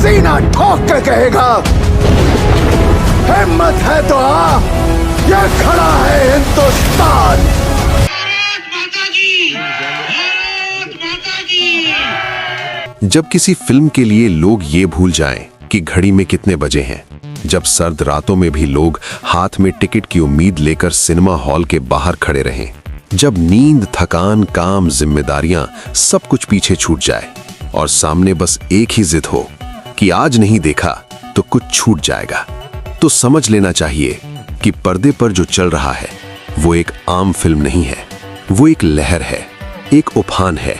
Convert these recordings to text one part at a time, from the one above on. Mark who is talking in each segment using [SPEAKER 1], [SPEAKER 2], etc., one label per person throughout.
[SPEAKER 1] सीना ठोक के कहेगा, हिम्मत है तो आ, ये खड़ा है हिंदुस्तान।
[SPEAKER 2] भारत माता की, भारत माता की।
[SPEAKER 3] जब किसी फिल्म के लिए लोग ये भूल जाएं कि घड़ी में कितने बजे हैं, जब सर्द रातों में भी लोग हाथ में टिकट की उम्मीद लेकर सिनेमा हॉल के बाहर खड़े रहें, जब नींद, थकान, काम, जिम्मेदारियां सब कुछ पीछे छूट जाए और सामने बस एक ही जिद हो कि आज नहीं देखा तो कुछ छूट जाएगा, तो समझ लेना चाहिए कि पर्दे पर जो चल रहा है वो एक आम फिल्म नहीं है। वो एक लहर है, एक उफान है,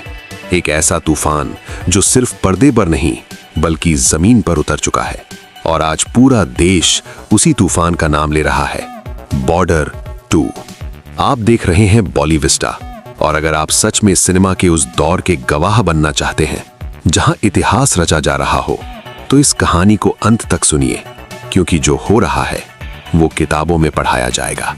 [SPEAKER 3] एक ऐसा तूफान जो सिर्फ पर्दे पर नहीं बल्कि जमीन पर उतर चुका है। और आज पूरा देश उसी तूफान का नाम ले रहा है, बॉर्डर 2। आप देख रहे हैं बॉलीविस्टा, और अगर आप सच में सिनेमा के उस दौर के गवाह बनना चाहते हैं जहां इतिहास रचा जा रहा हो, तो इस कहानी को अंत तक सुनिए, क्योंकि जो हो रहा है वो किताबों में पढ़ाया जाएगा।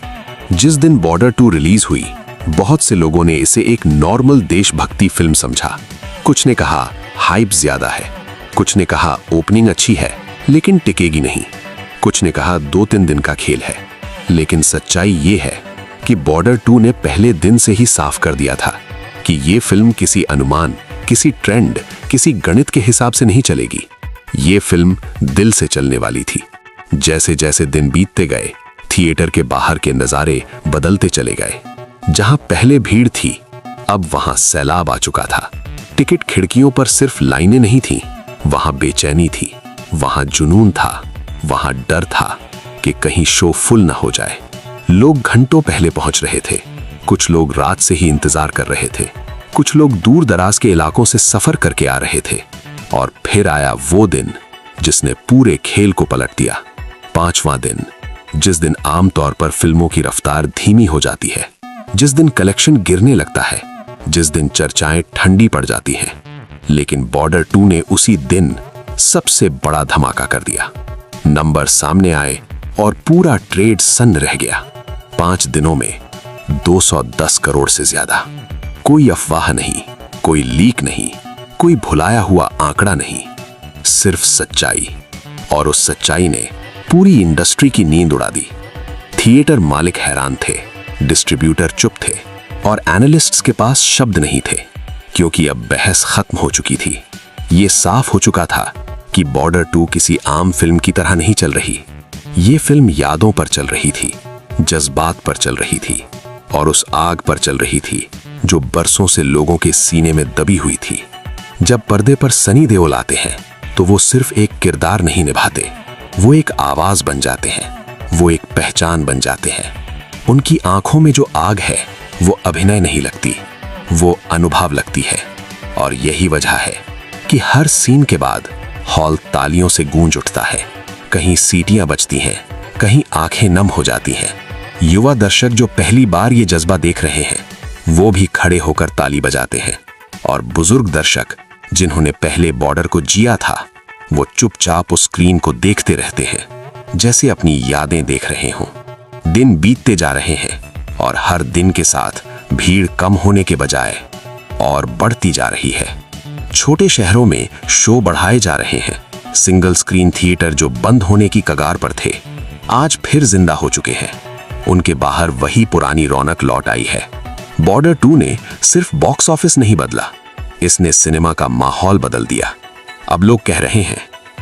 [SPEAKER 3] जिस दिन बॉर्डर 2 रिलीज हुई, बहुत से लोगों ने इसे एक नॉर्मल देशभक्ति फिल्म समझा। कुछ ने कहा हाइप ज्यादा है, कुछ ने कहा ओपनिंग अच्छी है लेकिन टिकेगी नहीं, कुछ ने कहा 2-3 दिन का खेल है। लेकिन सच्चाई ये है कि बॉर्डर 2 ने पहले दिन से ही साफ कर दिया था कि ये फिल्म किसी अनुमान, किसी ट्रेंड, किसी गणित के हिसाब से नहीं चलेगी। ये फिल्म दिल से चलने वाली थी। जैसे जैसे दिन बीतते गए, थिएटर के बाहर के नजारे बदलते चले गए। जहां पहले भीड़ थी, अब वहां सैलाब आ चुका था। टिकट खिड़कियों पर सिर्फ लाइनें नहीं थी, वहां बेचैनी थी, वहां जुनून था, वहां डर था कि कहीं शो फुल ना हो जाए। लोग घंटों पहले पहुंच रहे थे, कुछ लोग रात से ही इंतजार कर रहे थे, कुछ लोग दूर दराज के इलाकों से सफर करके आ रहे थे। और फिर आया वो दिन जिसने पूरे खेल को पलट दिया। 5वां दिन, जिस दिन आमतौर पर फिल्मों की रफ्तार धीमी हो जाती है, जिस दिन कलेक्शन गिरने लगता है, जिस दिन चर्चाएं ठंडी पड़ जाती हैं। लेकिन बॉर्डर 2 ने उसी दिन सबसे बड़ा धमाका कर दिया। नंबर सामने आए और पूरा ट्रेड सन्न रह गया। 5 दिनों में 210 करोड़ से ज्यादा। कोई अफवाह नहीं, कोई लीक नहीं, कोई भुलाया हुआ आंकड़ा नहीं, सिर्फ सच्चाई। और उस सच्चाई ने पूरी इंडस्ट्री की नींद उड़ा दी। थिएटर मालिक हैरान थे, डिस्ट्रीब्यूटर चुप थे, और एनालिस्ट्स के पास शब्द नहीं थे, क्योंकि अब बहस खत्म हो चुकी थी। ये साफ हो चुका था कि बॉर्डर 2 किसी आम फिल्म की तरह नहीं चल रही। ये फिल्म यादों पर चल रही थी, जज्बात पर चल रही थी, और उस आग पर चल रही थी जो बरसों से लोगों के सीने में दबी हुई थी। जब पर्दे पर सनी देओल आते हैं तो वो सिर्फ एक किरदार नहीं निभाते, वो एक आवाज बन जाते हैं, वो एक पहचान बन जाते हैं। उनकी आंखों में जो आग है वो अभिनय नहीं लगती, वो अनुभव लगती है। और यही वजह है कि हर सीन के बाद हॉल तालियों से गूंज उठता है। कहीं सीटियां बजती हैं, कहीं आंखें नम हो जाती हैं। युवा दर्शक जो पहली बार ये जज्बा देख रहे हैं, वो भी खड़े होकर ताली बजाते हैं। और बुजुर्ग दर्शक जिन्होंने पहले बॉर्डर को जिया था, वो चुपचाप उस स्क्रीन को देखते रहते हैं, जैसे अपनी यादें देख रहे हों। दिन बीतते जा रहे हैं और हर दिन के साथ भीड़ कम होने के बजाय और बढ़ती जा रही है। छोटे शहरों में शो बढ़ाए जा रहे हैं। सिंगल स्क्रीन थिएटर जो बंद होने की कगार पर थे, आज फिर जिंदा हो चुके हैं। उनके बाहर वही पुरानी रौनक लौट आई है। बॉर्डर 2 ने सिर्फ बॉक्स ऑफिस नहीं बदला, इसने सिनेमा का माहौल बदल दिया। अब लोग कह रहे हैं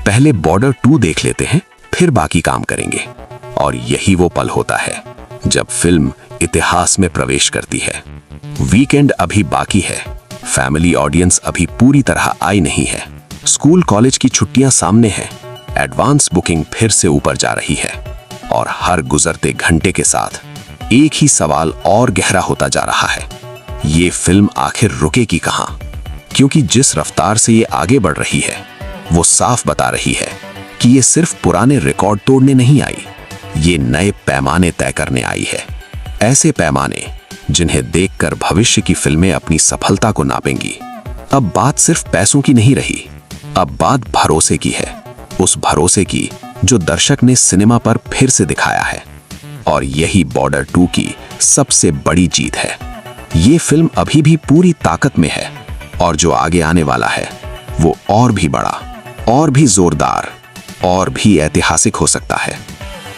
[SPEAKER 3] पहले बॉर्डर 2 देख लेते हैं, फिर बाकी काम करेंगे। और यही वो पल होता है जब फिल्म इतिहास में प्रवेश करती है। वीकेंड अभी बाकी है, फैमिली ऑडियंस अभी पूरी तरह आई नहीं है, स्कूल कॉलेज की छुट्टियां सामने हैं, एडवांस बुकिंग फिर से ऊपर जा रही है। और हर गुजरते घंटे के साथ एक ही सवाल और गहरा होता जा रहा है, ये फिल्म आखिर रुकेगी कहां? क्योंकि जिस रफ्तार से ये आगे बढ़ रही है, वो साफ बता रही है कि ये सिर्फ पुराने रिकॉर्ड तोड़ने नहीं आई, ये नए पैमाने तय करने आई है। ऐसे पैमाने जिन्हें देखकर भविष्य की फिल्में अपनी सफलता को नापेंगी। अब बात सिर्फ पैसों की नहीं रही, अब बात भरोसे की है, उस भरोसे की जो दर्शक ने सिनेमा पर फिर से दिखाया है। और यही बॉर्डर 2 की सबसे बड़ी जीत है। ये फिल्म अभी भी पूरी ताकत में है, और जो आगे आने वाला है वो और भी बड़ा,
[SPEAKER 4] और भी जोरदार और भी ऐतिहासिक हो सकता है।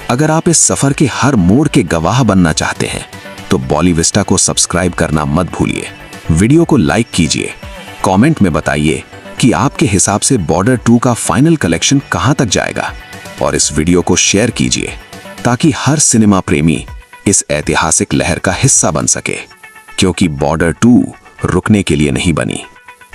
[SPEAKER 4] अगर आप इस सफर के हर मोड़ के गवाह बनना चाहते हैं तो बॉलीविस्टा को सब्सक्राइब करना मत भूलिए। वीडियो को लाइक कीजिए, कमेंट में बताइए कि आपके हिसाब से बॉर्डर 2 का फाइनल कलेक्शन कहां तक जाएगा, और इस वीडियो को शेयर कीजिए ताकि हर सिनेमा प्रेमी इस ऐतिहासिक लहर का हिस्सा बन सके, क्योंकि बॉर्डर 2 रुकने के लिए नहीं बनी,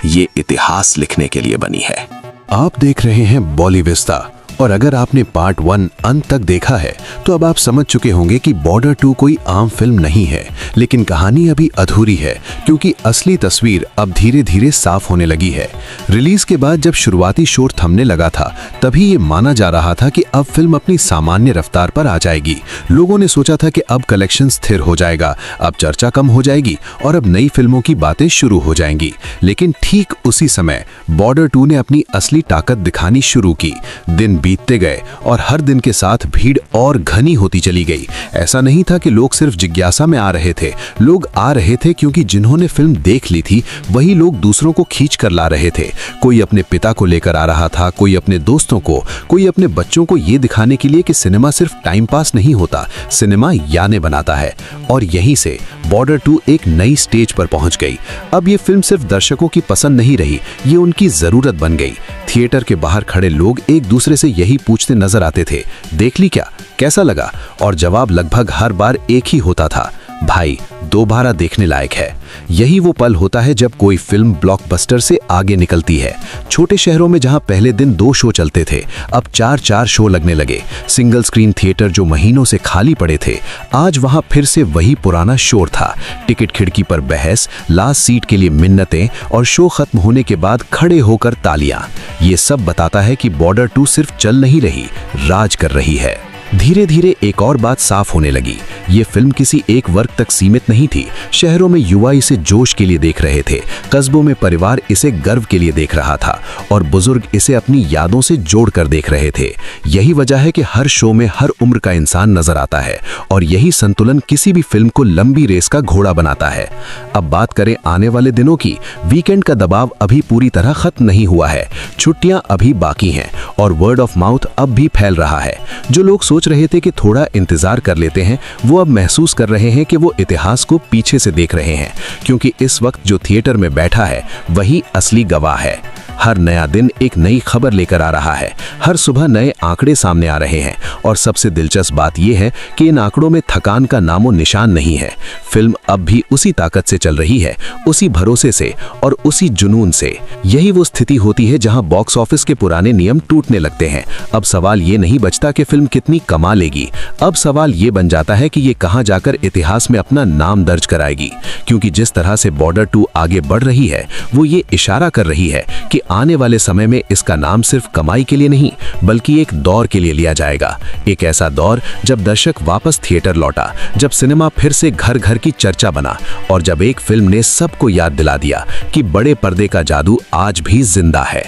[SPEAKER 4] ये इतिहास लिखने के लिए बनी है।
[SPEAKER 3] आप देख रहे हैं बॉलीविस्टा, और अगर आपने पार्ट 1 अंत तक देखा है तो अब आप समझ चुके होंगे कि बॉर्डर 2 कोई आम फिल्म नहीं है, लेकिन कहानी अभी अधूरी है क्योंकि असली तस्वीर अब धीरे धीरे साफ होने लगी है। रिलीज के बाद जब शुरुआती शोर थमने लगा था तभी ये माना जा रहा था कि अब फिल्म अपनी सामान्य रफ्तार पर आ जाएगी। लोगों ने सोचा था कि अब कलेक्शन स्थिर हो जाएगा, अब चर्चा कम हो जाएगी और अब नई फिल्मों की बातें शुरू हो जाएंगी। लेकिन ठीक उसी समय बॉर्डर 2 ने अपनी असली ताकत दिखानी शुरू की। दिन बीतते गए और हर दिन के साथ भीड़ और घनी होती चली गई। ऐसा नहीं था कि लोग सिर्फ जिज्ञासा में आ रहे थे, लोग आ रहे थे क्योंकि जिन्होंने फिल्म देख ली थी वही लोग दूसरों को खींच कर ला रहे थे। कोई अपने पिता को लेकर आ रहा था, कोई अपने दोस्तों को, कोई अपने बच्चों को ये दिखाने के लिए कि सिनेमा सिर्फ टाइम पास नहीं होता, सिनेमा यादें बनाता है। और यहीं से बॉर्डर 2 एक नई स्टेज पर पहुंच गई। अब ये फिल्म सिर्फ दर्शकों की पसंद नहीं रही, ये उनकी जरूरत बन गई। थिएटर के बाहर खड़े लोग एक दूसरे से यही पूछते नजर आते थे, देख ली क्या, कैसा लगा? और जवाब लगभग हर बार एक ही होता था, भाई दोबारा देखने लायक है। यही वो पल होता है जब कोई फिल्म ब्लॉकबस्टर से आगे निकलती है। छोटे शहरों में जहां पहले दिन 2 शो चलते थे, अब 4-4 शो लगने लगे। सिंगल स्क्रीन थिएटर जो महीनों से खाली पड़े थे, आज वहां फिर से वही पुराना शोर था। टिकट खिड़की पर बहस, लास्ट सीट के लिए मिन्नतें और शो खत्म होने के बाद खड़े होकर तालियां। ये सब बताता है कि बॉर्डर 2 सिर्फ चल नहीं रही, राज कर रही है। धीरे धीरे एक और बात साफ होने लगी, ये फिल्म किसी एक वर्ग तक सीमित नहीं थी। शहरों में युवा इसे जोश के लिए देख रहे थे, कस्बों में परिवार इसे गर्व के लिए देख रहा था और बुजुर्ग इसे अपनी यादों से जोड़कर देख रहे थे। यही वजह है कि हर शो में हर उम्र का इंसान नजर आता है और यही संतुलन किसी भी फिल्म को लंबी रेस का घोड़ा बनाता है। अब बात करें आने वाले दिनों की, वीकेंड का दबाव अभी पूरी तरह खत्म नहीं हुआ है, छुट्टियां अभी बाकी हैं और वर्ड ऑफ माउथ अब भी फैल रहा है। जो लोग सोच रहे थे कि थोड़ा इंतजार कर लेते हैं, वो अब महसूस कर रहे हैं कि वो इतिहास को पीछे से देख रहे हैं, क्योंकि इस वक्त जो थिएटर में बैठा है वही असली गवाह है। हर नया दिन एक नई खबर लेकर आ रहा है, हर सुबह नए आंकड़े सामने आ रहे हैं और सबसे दिलचस्प बात यह है कि इन आंकड़ों में थकान का नामो निशान नहीं है। फिल्म अब भी उसी ताकत से चल रही है, उसी भरोसे से और उसी जुनून से। यही वो स्थिति होती है जहां बॉक्स ऑफिस के पुराने नियम टूटने लगते हैं। अब सवाल ये नहीं बचता कि फिल्म कितनी कमा लेगी, अब सवाल ये बन जाता है कि ये कहां जाकर इतिहास में अपना नाम दर्ज कराएगी। क्योंकि जिस तरह से बॉर्डर 2 आगे बढ़ रही है, वो ये इशारा कर रही है कि आने वाले समय में इसका नाम सिर्फ कमाई के लिए नहीं बल्कि एक दौर के लिए लिया जाएगा। एक ऐसा दौर जब दर्शक वापस थिएटर लौटा, जब सिनेमा फिर से घर घर की चर्चा बना और जब एक फिल्म ने सबको याद दिला दिया कि बड़े पर्दे का जादू आज भी जिंदा है।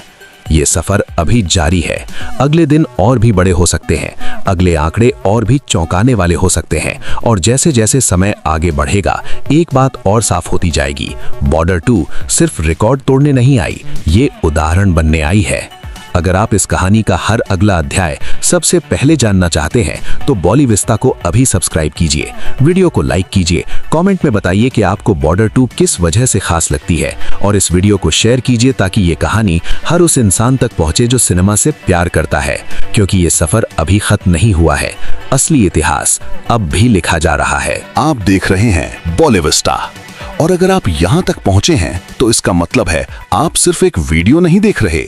[SPEAKER 3] ये सफर अभी जारी है, अगले दिन और भी बड़े हो सकते हैं, अगले आंकड़े और भी चौंकाने वाले हो सकते हैं और जैसे जैसे समय आगे बढ़ेगा एक बात और साफ होती जाएगी, बॉर्डर 2 सिर्फ रिकॉर्ड तोड़ने नहीं आई, ये उदाहरण बनने आई है। अगर आप इस कहानी का हर अगला अध्याय सबसे पहले जानना चाहते हैं तो बॉलीविस्टा को अभी सब्सक्राइब कीजिए, वीडियो को लाइक कीजिए, कमेंट में बताइए कि आपको बॉर्डर 2 किस वजह से खास लगती है और इस वीडियो को शेयर कीजिए ताकि ये कहानी हर उस इंसान तक पहुंचे जो सिनेमा से प्यार करता है, क्योंकि ये सफर अभी खत्म नहीं हुआ है, असली इतिहास अब भी लिखा जा रहा है।
[SPEAKER 5] आप देख रहे हैं बॉलीविस्टा, और अगर आप यहां तक पहुंचे हैं तो इसका मतलब है आप सिर्फ एक वीडियो नहीं देख रहे,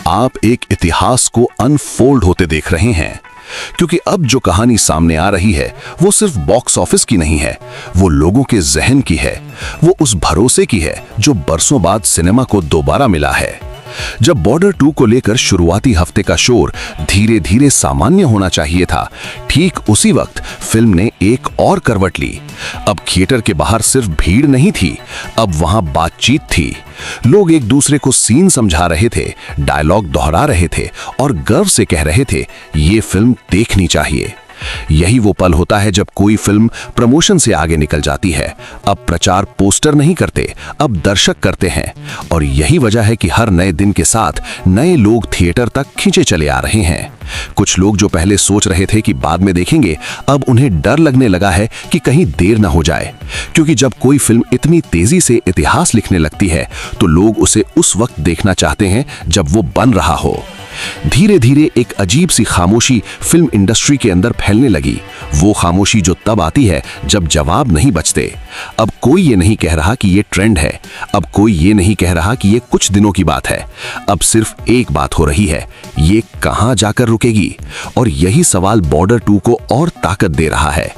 [SPEAKER 5] आप एक इतिहास को अनफोल्ड होते देख रहे हैं। क्योंकि अब जो कहानी सामने आ रही है वो सिर्फ बॉक्स ऑफिस की नहीं है, वो लोगों के जहन की है, वो उस भरोसे की है जो बरसों बाद सिनेमा को दोबारा मिला है। जब बॉर्डर 2 को लेकर शुरुआती हफ्ते का शोर धीरे धीरे सामान्य होना चाहिए था, ठीक उसी वक्त फिल्म ने एक और करवट ली। अब थिएटर के बाहर सिर्फ भीड़ नहीं थी, अब वहां बातचीत थी। लोग एक दूसरे को सीन समझा रहे थे, डायलॉग दोहरा रहे थे और गर्व से कह रहे थे ये फिल्म देखनी चाहिए। यही वो पल होता है जब कोई फिल्म प्रमोशन से आगे निकल जाती है। अब प्रचार पोस्टर नहीं करते, अब दर्शक करते हैं। और यही वजह है कि हर नए दिन के साथ नए लोग थिएटर तक खींचे चले आ रहे हैं। कुछ लोग जो पहले सोच रहे थे कि बाद में देखेंगे, अब उन्हें डर लगने लगा है कि कहीं देर न हो जाए, क्योंकि जब कोई फिल्म इतनी तेजी से इतिहास लिखने लगती है तो लोग उसे उस वक्त देखना चाहते हैं जब वो बन रहा हो। धीरे धीरे एक अजीब सी खामोशी फिल्म इंडस्ट्री के अंदर फैलने लगी। वो खामोशी जो तब आती है जब जवाब नहीं बचते। अब कोई ये नहीं कह रहा कि ये ट्रेंड है, अब कोई ये नहीं कह रहा कि ये कुछ दिनों की बात है। अब सिर्फ एक बात हो रही है, ये कहां जाकर रुकेगी? और यही सवाल बॉर्डर 2 को और ताकत दे रहा है।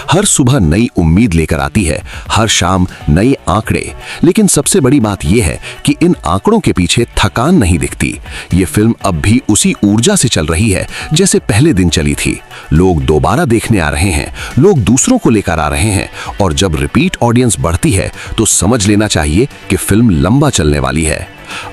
[SPEAKER 5] हर सुबह नई उम्मीद लेकर आती है, हर शाम नए आंकड़े। लेकिन सबसे बड़ी बात यह है कि इन आंकड़ों के पीछे थकान नहीं दिखती। ये फिल्म अब भी उसी ऊर्जा से चल रही है जैसे पहले दिन चली थी। लोग दोबारा देखने आ रहे हैं, लोग दूसरों को लेकर आ रहे हैं, और जब रिपीट ऑडियंस बढ़ती है तो समझ लेना चाहिए कि फिल्म लंबा चलने वाली है।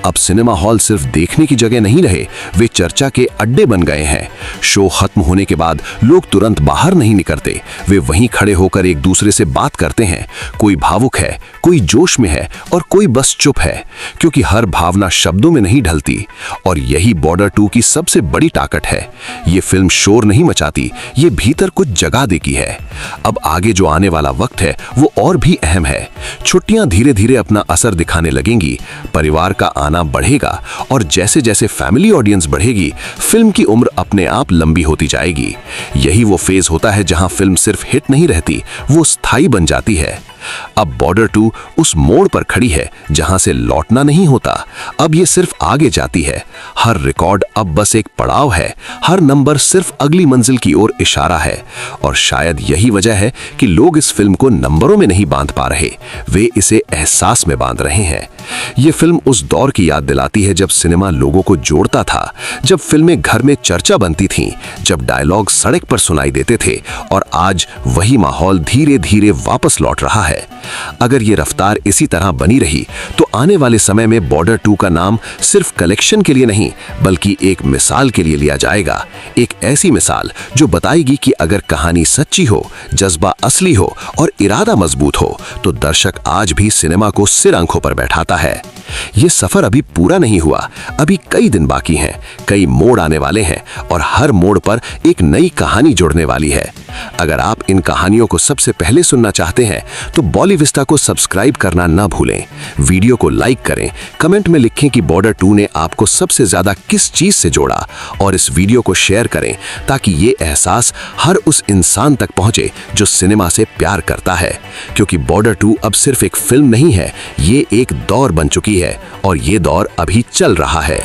[SPEAKER 5] अब सिनेमा हॉल सिर्फ देखने की जगह नहीं रहे, वे चर्चा के अड्डे बन गए हैं। शो खत्म होने के बाद लोग तुरंत बाहर नहीं निकलते, वे वहीं खड़े होकर एक दूसरे से बात करते हैं। कोई भावुक है, कोई जोश में है और कोई बस चुप है, क्योंकि हर भावना शब्दों में नहीं ढलती। और यही बॉर्डर 2 की सबसे बड़ी ताकत है। ये फिल्म शोर नहीं मचाती, ये भीतर कुछ जगा देती है। अब आगे जो आने वाला वक्त है वो और भी अहम है। छुट्टियां धीरे धीरे अपना असर दिखाने लगेंगी, परिवार का आना बढ़ेगा, और जैसे जैसे फैमिली ऑडियंस बढ़ेगी, फिल्म की उम्र अपने आप लंबी होती जाएगी। यही वो फेज होता है जहां फिल्म सिर्फ हिट नहीं रहती, वो स्थायी बन जाती है। अब बॉर्डर 2 उस मोड़ पर खड़ी है जहां से लौटना नहीं होता। अब ये सिर्फ आगे जाती है। हर रिकॉर्ड अब बस एक पड़ाव है, हर नंबर सिर्फ अगली मंजिल की ओर इशारा है। और शायद यही वजह है कि लोग इस फिल्म को नंबरों में नहीं बांध पा रहे, वे इसे एहसास में बांध रहे हैं। ये फिल्म उस दौर की याद दिलाती है जब सिनेमा लोगों को जोड़ता था, जब फिल्में घर में चर्चा बनती थीं, जब डायलॉग सड़क पर सुनाई देते थे। और आज वही माहौल धीरे धीरे वापस लौट रहा है। अगर ये रफ्तार इसी तरह बनी रही तो आने वाले समय में बॉर्डर 2 का नाम सिर्फ कलेक्शन के लिए नहीं, बल्कि एक मिसाल के लिए लिया जाएगा। एक ऐसी मिसाल जो बताएगी कि अगर कहानी सच्ची हो, जज्बा असली हो और इरादा मजबूत हो, तो दर्शक आज भी सिनेमा को सिर आंखों पर बैठाता है। ये सफर अभी पूरा नहीं हुआ, अभी कई दिन बाकी हैं, कई मोड़ आने वाले हैं, और हर मोड़ पर एक नई कहानी जुड़ने वाली है। अगर आप इन कहानियों को सबसे पहले सुनना चाहते हैं तो बॉलीविस्टा को सब्सक्राइब करना ना भूलें। वीडियो को लाइक करें, कमेंट में लिखें कि बॉर्डर 2 ने आपको सबसे ज्यादा किस चीज से जोड़ा, और इस वीडियो को शेयर करें ताकि ये एहसास हर उस इंसान तक पहुंचे जो सिनेमा से प्यार करता है। क्योंकि बॉर्डर 2 अब सिर्फ एक फिल्म नहीं है, ये एक दौर बन चुकी है, और ये दौर अभी चल रहा है।